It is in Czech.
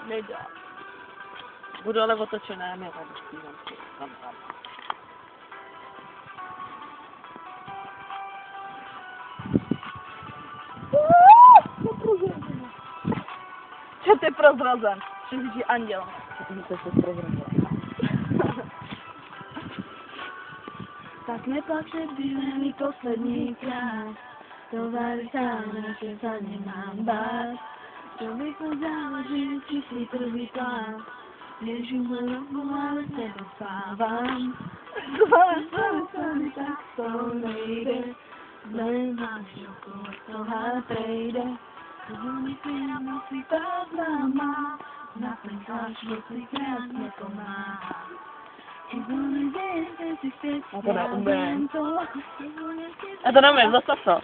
Nedá. Budu ale otočená, ne, tam. Co ty prozrazem? Přijíždí anděl. To se prozrazila. Tak neplač, že zbývá mi poslední krát. Tovary sáhne, že za ně mám bát. Člověku záleží, či si prvý plán. Ježím ho robu, ale se dostávám. Tak to nejde. Zlevám šoku, toho prejde. Zvony pěn nosí pevná má. Naplinkáš, že si krásně pomáhá. A to neumím. A to neumím, zastav to.